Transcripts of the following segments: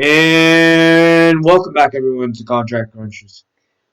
And welcome back, everyone, to Contract Crunchers.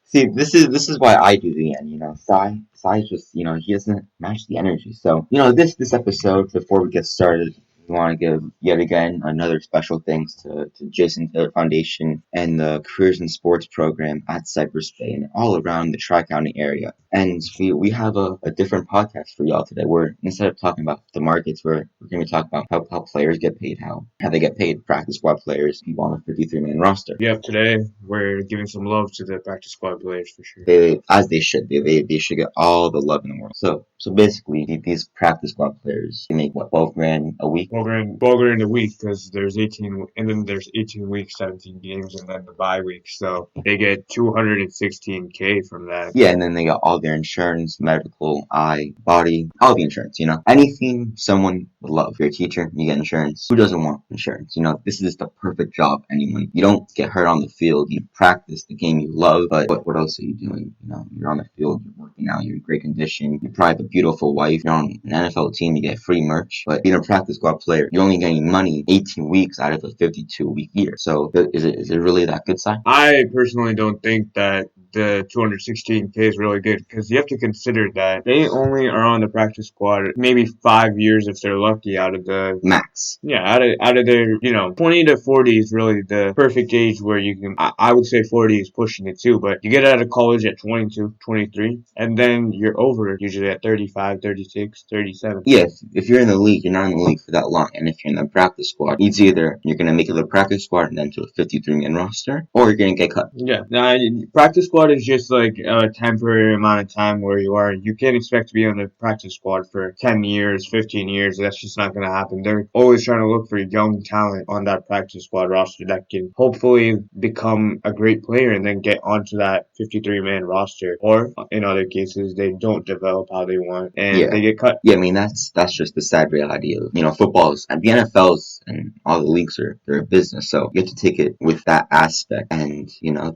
See, this is why I do the end. Sai just he doesn't match the energy. So this episode, before we get started, we want to give yet again another special thanks to Jason Taylor Foundation and the Careers in Sports program at Cypress Bay and all around the Tri-County area. And we have a different podcast for y'all today. Where instead of talking about the markets, we're going to talk about how players get paid, how they get paid, practice squad players, people on the 53-man roster. Yep, today we're giving some love to the practice squad players for sure. As they should. They should get all the love in the world. So basically, these practice squad players, they make what, 12 grand a week? 12 grand a week because there's 18, and then there's 18 weeks, 17 games, and then the bye week. So they get 216K from that. Yeah, and then they got all their insurance, medical, eye, body, all the insurance. Anything someone would love. If you're a teacher, you get insurance. Who doesn't want insurance? This is the perfect job. Anyone. You don't get hurt on the field. You practice the game you love, but what else are you doing? You're on the field, you're working out, you're in great condition, you probably have a beautiful wife, you're on an NFL team, you get free merch. But being a practice squad player, you're only getting money 18 weeks out of a 52-week year. So is it really that good, Si? I personally don't think that the 216K is really good because you have to consider that they only are on the practice squad maybe 5 years if they're lucky out of the max. Yeah, out of their 20 to 40 is really the perfect age where you can. I would say 40 is pushing it too, but you get out of college at 22, 23, and then you're over usually at 35, 36, 37. Yeah, if you're in the league, you're not in the league for that long, and if you're in the practice squad, it's either you're gonna make it to the practice squad and then to a 53-man roster, or you're gonna get cut. Yeah, now practice squad is just like a temporary amount of time where you are. You can't expect to be on the practice squad for 10 years, 15 years. That's just not gonna happen. They're always trying to look for young talent on that practice squad roster that can hopefully become a great player and then get onto that 53-man roster. Or in other cases, they don't develop how they want and they get cut. Yeah, I mean that's just the sad reality of football's and the NFL's and all the leagues they're a business, so you have to take it with that aspect. And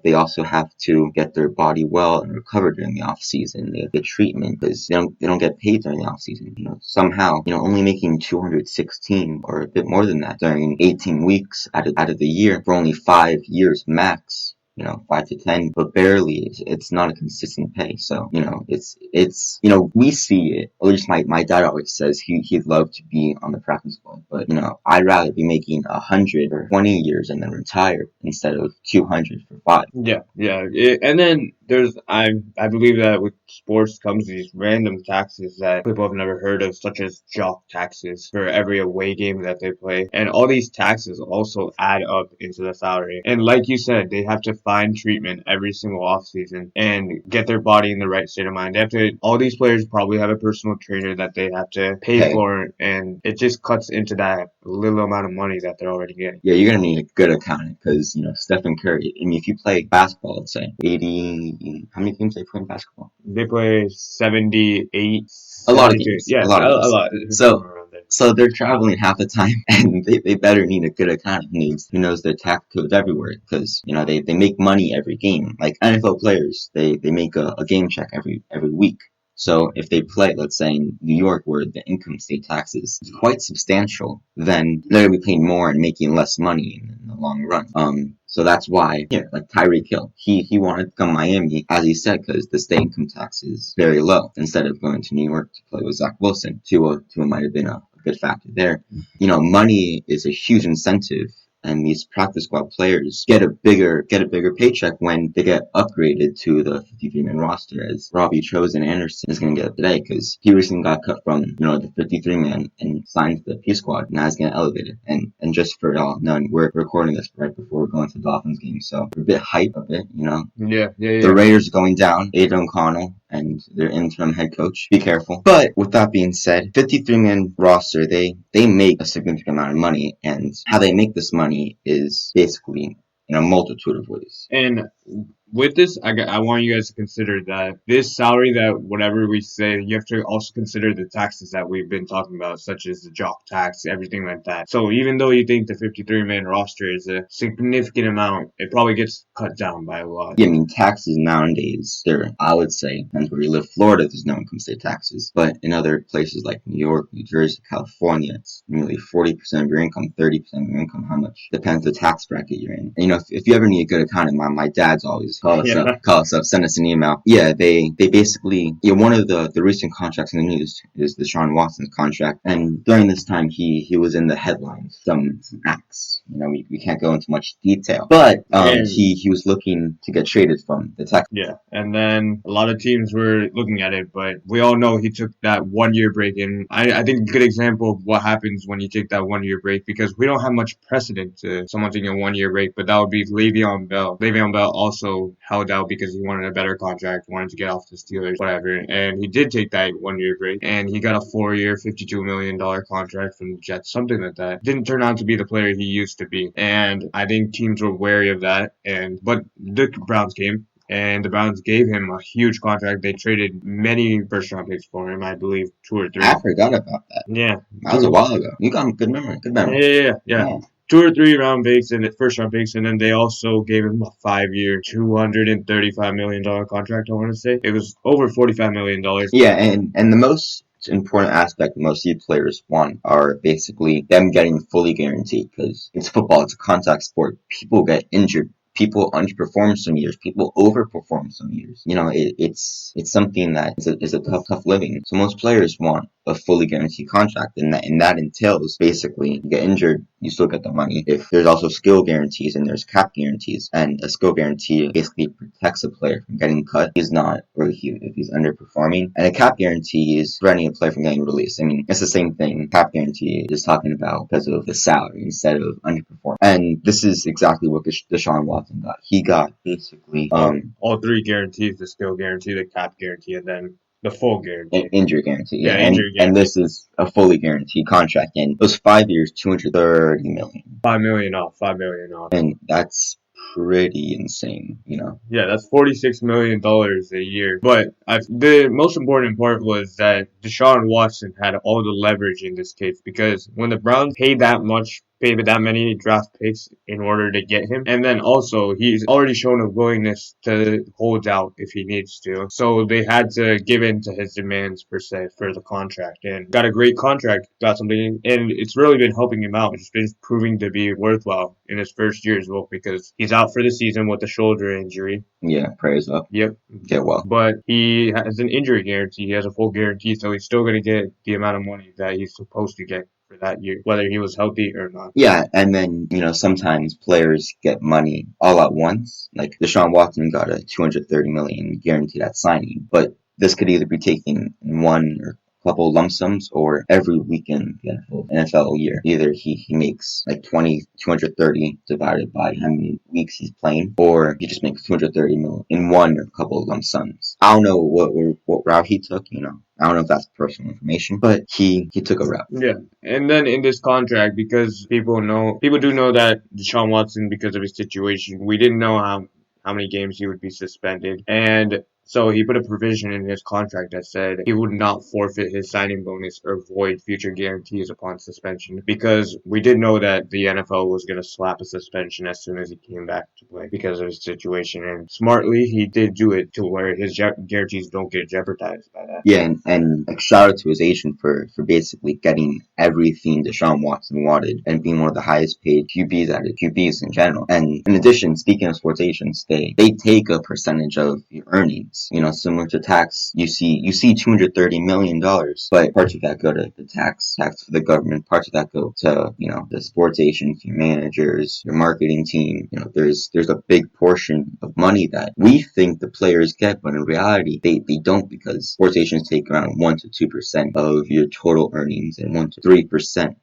they also have to get their body well and recover during the off season. They get treatment because they don't get paid during the off season. Somehow only making 216 or a bit more than that during 18 weeks out of the year for only 5 years max. 5 to 10, but barely. It's not a consistent pay. So, we see it. At least my dad always says he'd love to be on the practice squad, but I'd rather be making 100 for 20 years and then retire instead of 200 for 5. Yeah. And then I believe that with sports comes these random taxes that people have never heard of, such as jock taxes for every away game that they play. And all these taxes also add up into the salary. And like you said, they have to find treatment every single offseason and get their body in the right state of mind. All these players probably have a personal trainer that they have to pay for, and it just cuts into that little amount of money that they're already getting. Yeah, you're gonna need a good accountant because Stephen Curry. I mean, if you play basketball, let's say 80, how many games they play in basketball? They play 78. A lot of games. Yeah, a lot. A lot. So they're traveling half the time, and they better need a good accountant who knows their tax codes everywhere, because they make money every game. Like NFL players, they make a game check every week. So if they play, let's say in New York, where the income state tax is quite substantial, then they're gonna be paying more and making less money in the long run. So that's why, like Tyreek Hill, he wanted to come to Miami, as he said, because the state income tax is very low, instead of going to New York to play with Zach Wilson. Tua might have been a good factor there. Money is a huge incentive, and these practice squad players get a bigger paycheck when they get upgraded to the 53-man roster, as Robbie Chosen Anderson is going to get today, because he recently got cut from the 53-man and signed to the P squad. Now he's getting elevated. And just for y'all knowing, we're recording this right before we're going to the Dolphins game, so we're a bit hype of it. Yeah. The Raiders are going down. Aidan O'Connell and their interim head coach. Be careful. But with that being said, 53-man roster, they make a significant amount of money, and how they make this money is basically in a multitude of ways. And with this, I want you guys to consider that this salary, that whatever we say, you have to also consider the taxes that we've been talking about, such as the jock tax, everything like that. So even though you think the 53-man roster is a significant amount, it probably gets cut down by a lot. Yeah, I mean, taxes nowadays, I would say, depends where you live. Florida, there's no income state taxes. But in other places like New York, New Jersey, California, it's nearly 40% of your income, 30% of your income, how much? Depends the tax bracket you're in. And, if you ever need a good accountant, my dad's always call us up, send us an email. Yeah, they basically, one of the recent contracts in the news is the Deshaun Watson contract. And during this time, he was in the headlines, some acts. We can't go into much detail. But he was looking to get traded from the Texans. Yeah, and then a lot of teams were looking at it, but we all know he took that 1 year break, and I think a good example of what happens when you take that 1 year break, because we don't have much precedent to someone taking a 1 year break, but that would be Le'Veon Bell. Le'Veon Bell also held out because he wanted a better contract, wanted to get off the Steelers, whatever, and he did take that 1 year break, and he got a 4 year, $52 million contract from the Jets, something like that. Didn't turn out to be the player he used to be, and I think teams were wary of that, but the Browns came, and the Browns gave him a huge contract. They traded many first-round picks for him, I believe 2 or 3. I forgot about that. Yeah. That was a while ago. You got good memory. Good memory. Yeah. 2 or 3 round picks and first-round picks, and then they also gave him a 5 year, $235 million contract, I want to say. It was over $45 million. Yeah, and the most important aspect most youth players want are basically them getting fully guaranteed, because it's football, it's a contact sport. People get injured. People underperform some years. People overperform some years. It's something that is a tough living. So most players want a fully guaranteed contract, and that entails basically you get injured, you still get the money. If there's also skill guarantees and there's cap guarantees, and a skill guarantee basically protects a player from getting cut. If he's underperforming, and a cap guarantee is preventing a player from getting released. I mean, it's the same thing. Cap guarantee is talking about because of the salary instead of underperforming. And this is exactly what Deshaun Watson got. He got basically all 3 guarantees: the skill guarantee, the cap guarantee, and then the full guarantee. Injury guarantee. Yeah, injury guarantee. And this is a fully guaranteed contract, and it was 5 years, $230 million. $5 million off. And that's pretty insane, Yeah, that's $46 million a year. But the most important part was that Deshaun Watson had all the leverage in this case, because when the Browns paid that many draft picks in order to get him, and then also he's already shown a willingness to hold out if he needs to, so they had to give in to his demands per se for the contract, and got a great contract, got something, and it's really been helping him out. It's been proving to be worthwhile in his first year as well, because he's out for the season with a shoulder injury. Yeah, prayers up. Yep. Get well. But he has an injury guarantee. He has a full guarantee, so he's still going to get the amount of money that he's supposed to get for that year, whether he was healthy or not. Yeah, and then, sometimes players get money all at once. Like Deshaun Watson got a $230 million guaranteed at signing, but this could either be taken in one or couple lump sums or every weekend in the NFL year. Either he makes like 230 divided by how many weeks he's playing, or he just makes 230 million in one or couple lump sums. I don't know what route he took, I don't know if that's personal information, but he took a route. Yeah. And then in this contract, because people do know that Deshaun Watson, because of his situation, we didn't know how many games he would be suspended. And so he put a provision in his contract that said he would not forfeit his signing bonus or void future guarantees upon suspension, because we did know that the NFL was going to slap a suspension as soon as he came back to play because of his situation. And smartly, he did do it to where his guarantees don't get jeopardized by that. Yeah, and shout out to his agent for basically getting everything Deshaun Watson wanted and being one of the highest paid QBs in general. And in addition, speaking of sports agents, they take a percentage of your earnings. Similar to tax, you see $230 million, but parts of that go to the tax for the government, parts of that go to, the sports agents, your managers, your marketing team. There's a big portion of money that we think the players get, but in reality, they don't, because sports agents take around 1 to 2% of your total earnings, and 1 to 3%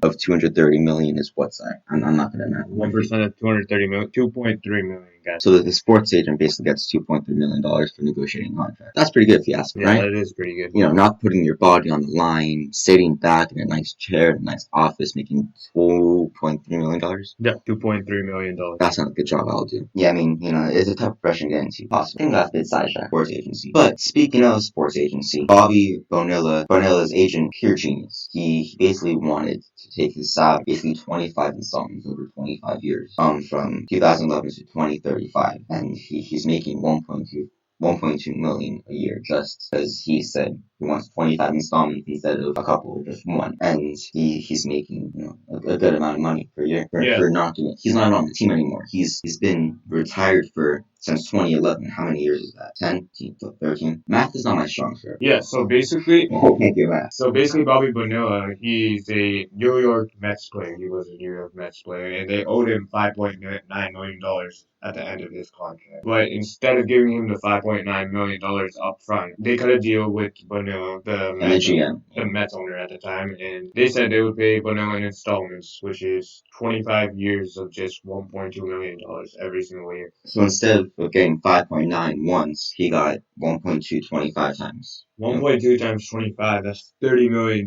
of $230 million is what's I'm not going to know. 1% of $230 million, $2.3 million. at. So the sports agent basically gets $2.3 million for negotiating a contract. That's pretty good if you ask me, Yeah, right? that is pretty good. Not putting your body on the line, sitting back in a nice chair, in a nice office, making $2.3 million. Yeah, $2.3 million. That's not a good job I'll do. Yeah, it's a tough profession to get into, possibly. I think that's a bit sidetracked, sports agency. But speaking of sports agency, Bobby Bonilla's agent, pure genius. He basically wanted to take his salary, basically 25 installments over 25 years, from 2011 to 2035, and he's making 1.2 million a year just because he said he wants 25 installments instead of a couple, just one. And he's making a good amount of money per year for not doing it. He's not on the team anymore. He's been retired since 2011. How many years is that? 10, 13? Math is not my strong suit. Yeah, so basically, Thank you, math. Bobby Bonilla, he's a New York Mets player. He was a New York Mets player, and they owed him $5.9 million at the end of his contract. But instead of giving him the $5.9 million up front, they cut a deal with Bonilla, And the GM. the Mets owner at the time, and they said they would pay Bonilla in installments, which is 25 years of just $1.2 million every single year. So instead of getting 5.9 once, he got 1.2 25 times. 1.2 times 25, that's $30 million,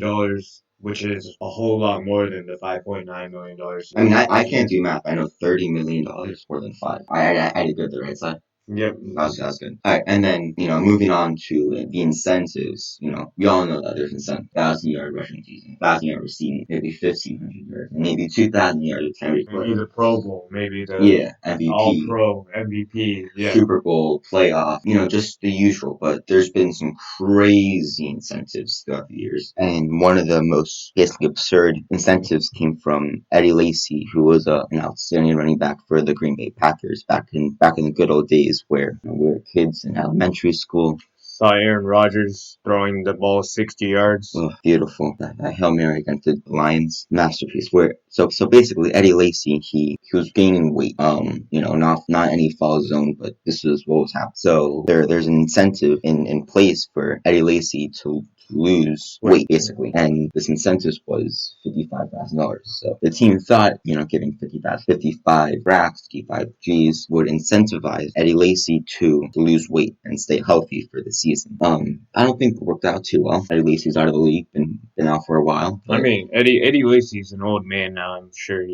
which is a whole lot more than the $5.9 million. I mean, I can't do math. I know $30 million more than 5. I did good the right side. Yep. That was good. All right, and then, moving on to the incentives, we all know that there's incentives. 1,000-yard rushing season, 1,000-yard receiving, maybe 1,500 yards, maybe 2,000 yards attempt. Maybe the Pro Bowl, maybe the MVP, All-Pro, MVP, Super Bowl, playoff, just the usual. But there's been some crazy incentives throughout the years, and one of the most basically absurd incentives came from Eddie Lacy, who was an outstanding running back for the Green Bay Packers back in the good old days where we were kids in elementary school. Saw Aaron Rodgers throwing the ball 60 yards. Oh, beautiful. That Hail Mary against the Lions. Masterpiece. So basically Eddie Lacy, he was gaining weight. Not any fall zone, but this is what was happening. So there's an incentive in place for Eddie Lacy to lose weight, basically. And this incentive was $55,000. So the team thought, giving 55 racks, 55 G's would incentivize Eddie Lacy to lose weight and stay healthy for the season. I don't think it worked out too well. Eddie Lacy's out of the league, been out for a while. I mean, Eddie Lacy's an old man now. I'm sure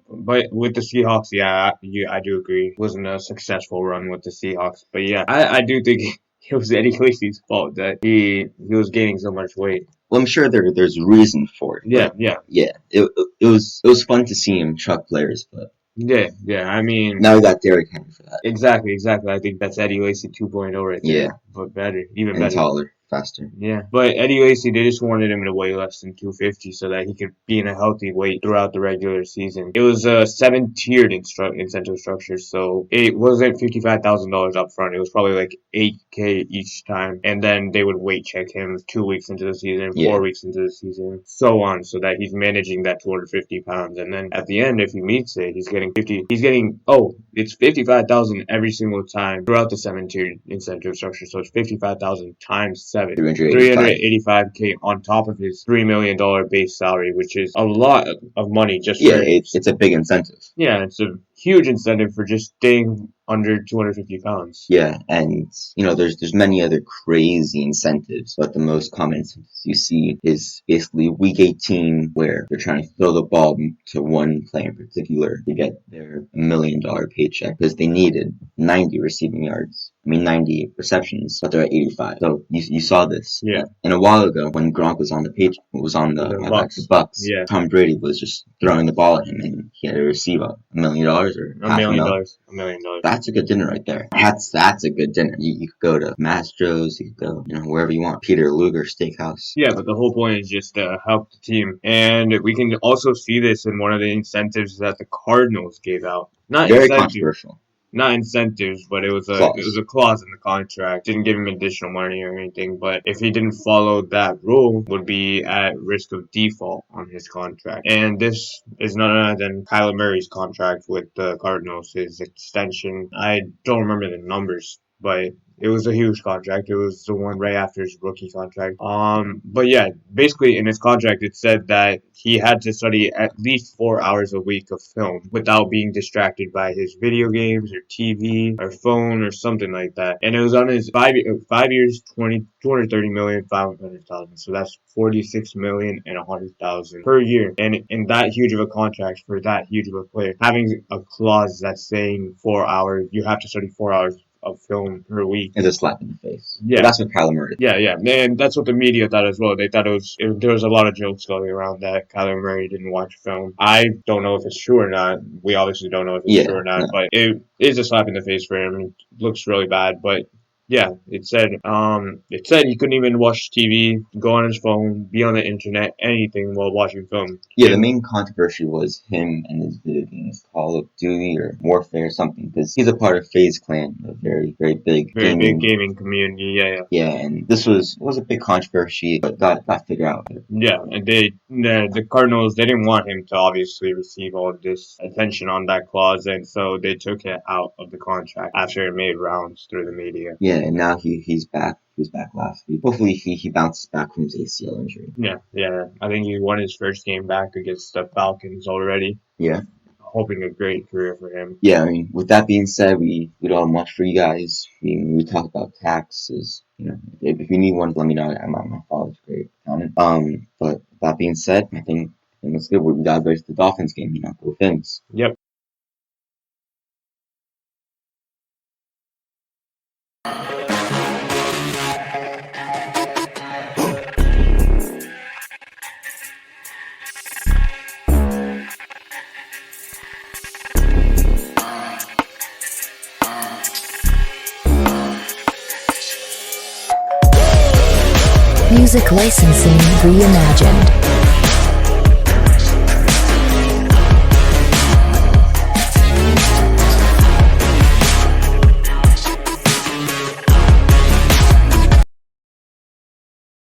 but with the Seahawks, I do agree. It wasn't a successful run with the Seahawks, but yeah, I do think it was Eddie Lacy's fault that he was gaining so much weight. Well, I'm sure there's reason for it. Yeah. It was fun to see him chuck players, but yeah. I mean, now we got Derrick Henry for that. Exactly. I think that's Eddie Lacy 2.0 right there. Yeah, but better, even and better. taller. Faster. Yeah, but Eddie Lacy, they just wanted him to weigh less than 250 so that he could be in a healthy weight throughout the regular season. It was a 7-tiered incentive structure, so it wasn't $55,000 up front. It was probably like $8K each time, and then they would weight check him 2 weeks into the season, 4 weeks into the season, so on, so that he's managing that 250 pounds. And then at the end, if he meets it, it's $55,000 every single time throughout the 7-tiered incentive structure. So it's 55,000 times 7. 385K on top of his $3 million base salary, which is a lot of money just for it's a big incentive. Yeah, it's a huge incentive for just staying under 250 pounds. Yeah, and there's many other crazy incentives, but the most common incentives you see is basically week 18 where they're trying to throw the ball to one player in particular to get their $1 million paycheck because they needed 90 receiving yards. 90 receptions, but they're at 85. So you saw this. Yeah. And a while ago, when Gronk was on the Bucks, yeah. Tom Brady was just throwing the ball at him, and he had to receive $1 million or $1 million. $1 million. That's a good dinner right there. That's a good dinner. You could go to Mastro's, you could go, wherever you want. Peter Luger Steakhouse. Yeah, but the whole point is just to help the team, and we can also see this in one of the incentives that the Cardinals gave out. Very controversial. Not incentives, but it was a clause in the contract. Didn't give him additional money or anything, but if he didn't follow that rule, would be at risk of default on his contract. And this is none other than Kyler Murray's contract with the Cardinals, his extension. I don't remember the numbers but it was a huge contract. It was the one right after his rookie contract. But yeah, basically in his contract it said that he had to study at least 4 hours a week of film without being distracted by his video games or TV or phone or something like that. And it was on his 5 years, 230,500,000. So that's 46,100,000 per year. And in that huge of a contract for that huge of a player, having a clause that's saying 4 hours, you have to study 4 hours of film per week. It's a slap in the face. Yeah. But that's what Kyler Murray. Yeah, and that's what the media thought as well. They thought there was a lot of jokes going around that Kyler Murray didn't watch film. I don't know if it's true or not. We obviously don't know if it's true or not, but it is a slap in the face for him. It looks really bad, but yeah, it said he couldn't even watch TV, go on his phone, be on the internet, anything while watching film. Yeah, the main controversy was him and his video games, Call of Duty or Warfare or something, because he's a part of FaZe Clan, a very, very big big gaming community. Yeah. Yeah, and this was a big controversy, but got figured out. Yeah, and the Cardinals, they didn't want him to obviously receive all this attention on that clause, and so they took it out of the contract after it made rounds through the media. Yeah, and now he's back. He was back last week. Hopefully he bounces back from his ACL injury. Yeah. I think he won his first game back against the Falcons already. Yeah. Hoping a great career for him. Yeah, I mean, with that being said, we don't have much for you guys. We talk about taxes. If you need one, let me know. My father's a great accountant. But with that being said, I think it's good. We got to go to the Dolphins game. Go Fins. Yep. Music licensing reimagined.